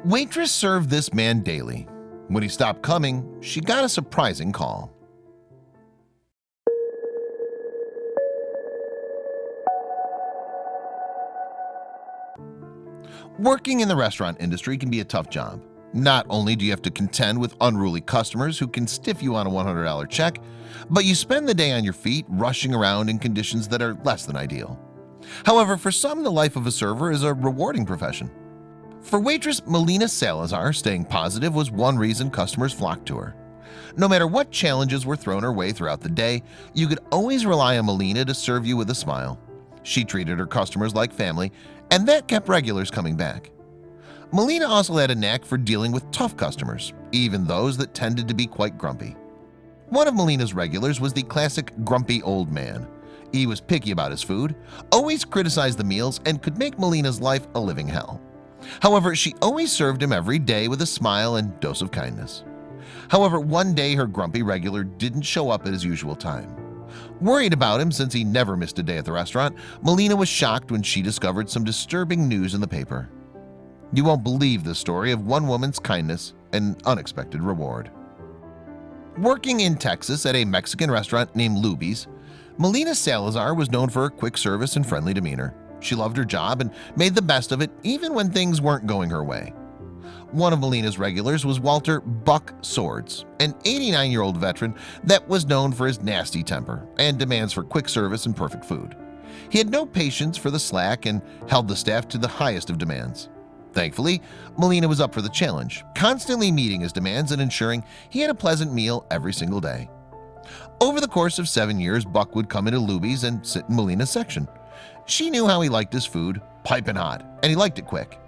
Waitress served this man daily. When he stopped coming, she got a surprising call. Working in the restaurant industry can be a tough job. Not only do you have to contend with unruly customers who can stiff you on a $100 check, but you spend the day on your feet rushing around in conditions that are less than ideal. However, for some, the life of a server is a rewarding profession. For waitress Melina Salazar, staying positive was one reason customers flocked to her. No matter what challenges were thrown her way throughout the day, you could always rely on Melina to serve you with a smile. She treated her customers like family, and that kept regulars coming back. Melina also had a knack for dealing with tough customers, even those that tended to be quite grumpy. One of Melina's regulars was the classic grumpy old man. He was picky about his food, always criticized the meals, and could make Melina's life a living hell. However, she always served him every day with a smile and dose of kindness. However, one day her grumpy regular didn't show up at his usual time. Worried about him since he never missed a day at the restaurant, Melina was shocked when she discovered some disturbing news in the paper. You won't believe the story of one woman's kindness and unexpected reward. Working in Texas at a Mexican restaurant named Luby's, Melina Salazar was known for her quick service and friendly demeanor. She loved her job and made the best of it even when things weren't going her way. One of Melina's regulars was Walter Buck Swords, an 89-year-old veteran that was known for his nasty temper and demands for quick service and perfect food. He had no patience for the slack and held the staff to the highest of demands. Thankfully, Melina was up for the challenge, constantly meeting his demands and ensuring he had a pleasant meal every single day. Over the course of 7 years, Buck would come into Luby's and sit in Melina's section. She knew how he liked his food, piping hot, and he liked it quick.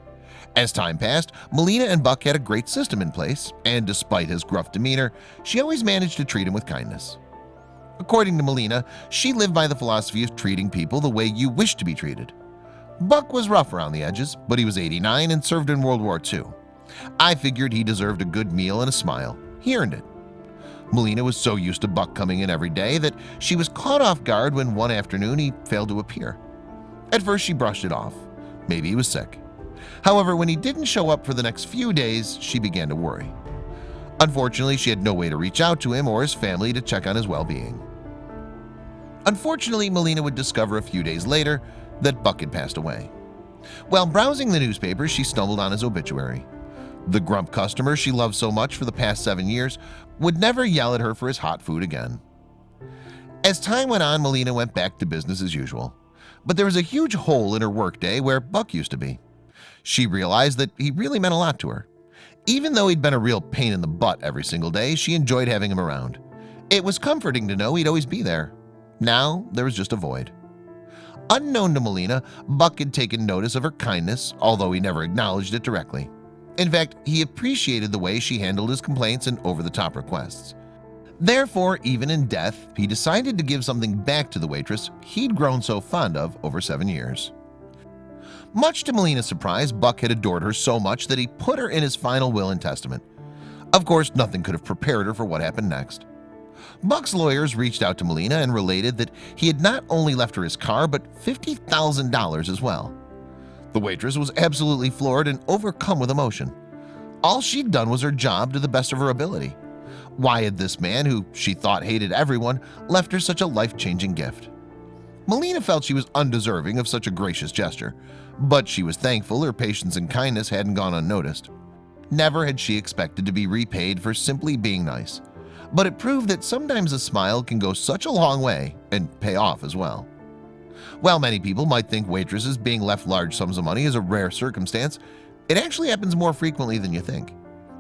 As time passed, Melina and Buck had a great system in place, and despite his gruff demeanor, she always managed to treat him with kindness. According to Melina, she lived by the philosophy of treating people the way you wish to be treated. Buck was rough around the edges, but he was 89 and served in World War II. I figured he deserved a good meal and a smile. He earned it. Melina was so used to Buck coming in every day that she was caught off guard when one afternoon he failed to appear. At first she brushed it off. Maybe he was sick. However, when he didn't show up for the next few days, she began to worry. Unfortunately, she had no way to reach out to him or his family to check on his well-being. Unfortunately, Melina would discover a few days later that Buck had passed away. While browsing the newspapers, she stumbled on his obituary. The grump customer she loved so much for the past 7 years would never yell at her for his hot food again. As time went on, Melina went back to business as usual. But there was a huge hole in her workday where Buck used to be. She realized that he really meant a lot to her. Even though he'd been a real pain in the butt every single day, she enjoyed having him around. It was comforting to know he'd always be there. Now there was just a void. Unknown to Melina, Buck had taken notice of her kindness, although he never acknowledged it directly. In fact, he appreciated the way she handled his complaints and over-the-top requests. Therefore, even in death, he decided to give something back to the waitress he'd grown so fond of over 7 years. Much to Melina's surprise, Buck had adored her so much that he put her in his final will and testament. Of course, nothing could have prepared her for what happened next. Buck's lawyers reached out to Melina and related that he had not only left her his car, but $50,000 as well. The waitress was absolutely floored and overcome with emotion. All she'd done was her job to the best of her ability. Why had this man, who she thought hated everyone, left her such a life-changing gift? Melina felt she was undeserving of such a gracious gesture, but she was thankful her patience and kindness hadn't gone unnoticed. Never had she expected to be repaid for simply being nice, but it proved that sometimes a smile can go such a long way and pay off as well. While many people might think waitresses being left large sums of money is a rare circumstance, it actually happens more frequently than you think.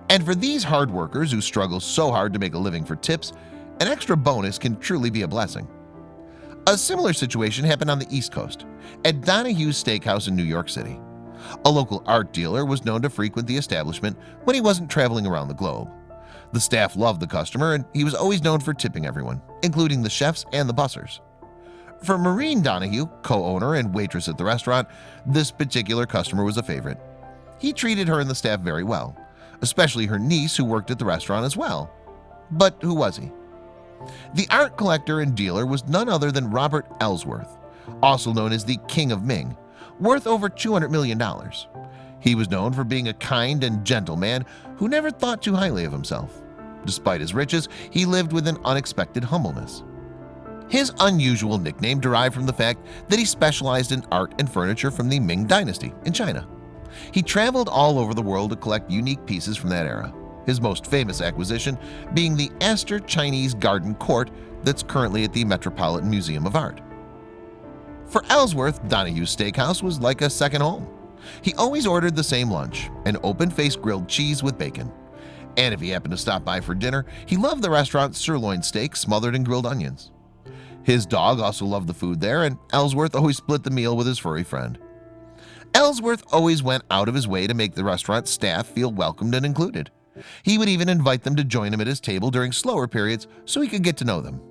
And for these hard workers who struggle so hard to make a living for tips, an extra bonus can truly be a blessing. A similar situation happened on the East Coast, at Donahue's Steakhouse in New York City. A local art dealer was known to frequent the establishment when he wasn't traveling around the globe. The staff loved the customer, and he was always known for tipping everyone, including the chefs and the bussers. For Maureen Donahue, co-owner and waitress at the restaurant, this particular customer was a favorite. He treated her and the staff very well, especially her niece who worked at the restaurant as well. But who was he? The art collector and dealer was none other than Robert Ellsworth, also known as the King of Ming, worth over $200 million. He was known for being a kind and gentle man who never thought too highly of himself. Despite his riches, he lived with an unexpected humbleness. His unusual nickname derived from the fact that he specialized in art and furniture from the Ming Dynasty in China. He traveled all over the world to collect unique pieces from that era, his most famous acquisition being the Astor Chinese Garden Court that's currently at the Metropolitan Museum of Art. For Ellsworth, Donahue's Steakhouse was like a second home. He always ordered the same lunch, an open-faced grilled cheese with bacon. And if he happened to stop by for dinner, he loved the restaurant's sirloin steak smothered in grilled onions. His dog also loved the food there, and Ellsworth always split the meal with his furry friend. Ellsworth always went out of his way to make the restaurant staff feel welcomed and included. He would even invite them to join him at his table during slower periods so he could get to know them.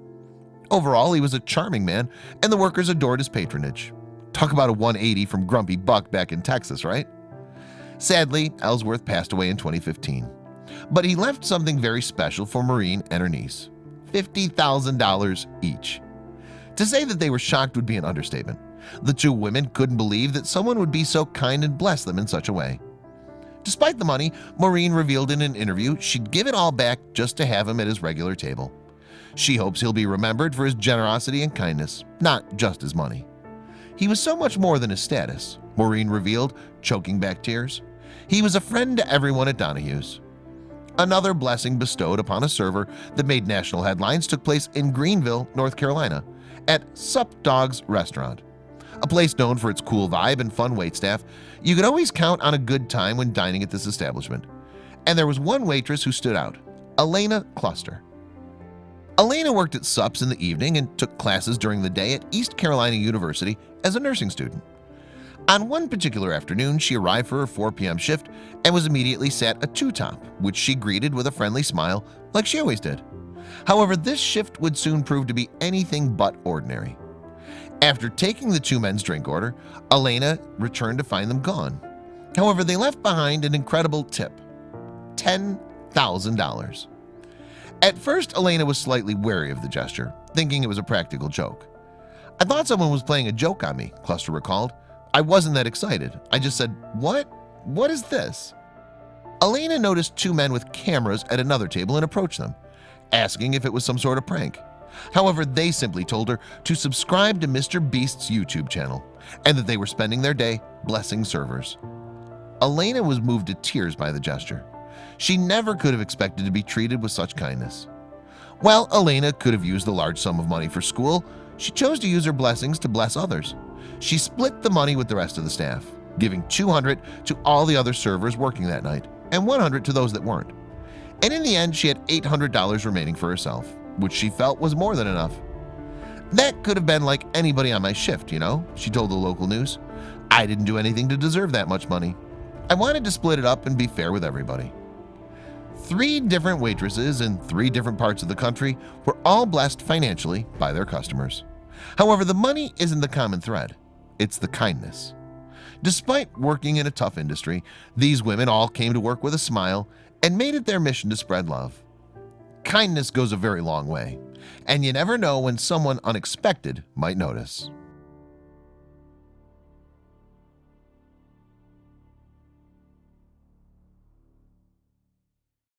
Overall, he was a charming man, and the workers adored his patronage. Talk about a 180 from Grumpy Buck back in Texas, right? Sadly, Ellsworth passed away in 2015. But he left something very special for Maureen and her niece. $50,000 each. To say that they were shocked would be an understatement. The two women couldn't believe that someone would be so kind and bless them in such a way. Despite the money, Maureen revealed in an interview she'd give it all back just to have him at his regular table. She hopes he'll be remembered for his generosity and kindness, not just his money. He was so much more than his status, Maureen revealed, choking back tears. He was a friend to everyone at Donahue's. Another blessing bestowed upon a server that made national headlines took place in Greenville, North Carolina, at Sup Dog's Restaurant. A place known for its cool vibe and fun waitstaff, you could always count on a good time when dining at this establishment. And there was one waitress who stood out, Elena Cluster. Elena worked at Sup's in the evening and took classes during the day at East Carolina University as a nursing student. On one particular afternoon, she arrived for her 4 p.m. shift and was immediately sat a two-top, which she greeted with a friendly smile like she always did. However, this shift would soon prove to be anything but ordinary. After taking the two men's drink order, Elena returned to find them gone. However, they left behind an incredible tip, $10,000. At first, Elena was slightly wary of the gesture, thinking it was a practical joke. "I thought someone was playing a joke on me," Cluster recalled. "I wasn't that excited. I just said, 'What? What is this?'" Elena noticed two men with cameras at another table and approached them, asking if it was some sort of prank. However, they simply told her to subscribe to Mr. Beast's YouTube channel and that they were spending their day blessing servers. Elena was moved to tears by the gesture. She never could have expected to be treated with such kindness. While Elena could have used the large sum of money for school, she chose to use her blessings to bless others. She split the money with the rest of the staff, giving $200 to all the other servers working that night and $100 to those that weren't. And in the end, she had $800 remaining for herself, which she felt was more than enough. "That could have been like anybody on my shift, you know," she told the local news. "I didn't do anything to deserve that much money. I wanted to split it up and be fair with everybody." 3 different waitresses in 3 different parts of the country were all blessed financially by their customers. However, the money isn't the common thread. It's the kindness. Despite working in a tough industry, these women all came to work with a smile and made it their mission to spread love. Kindness goes a very long way, and you never know when someone unexpected might notice.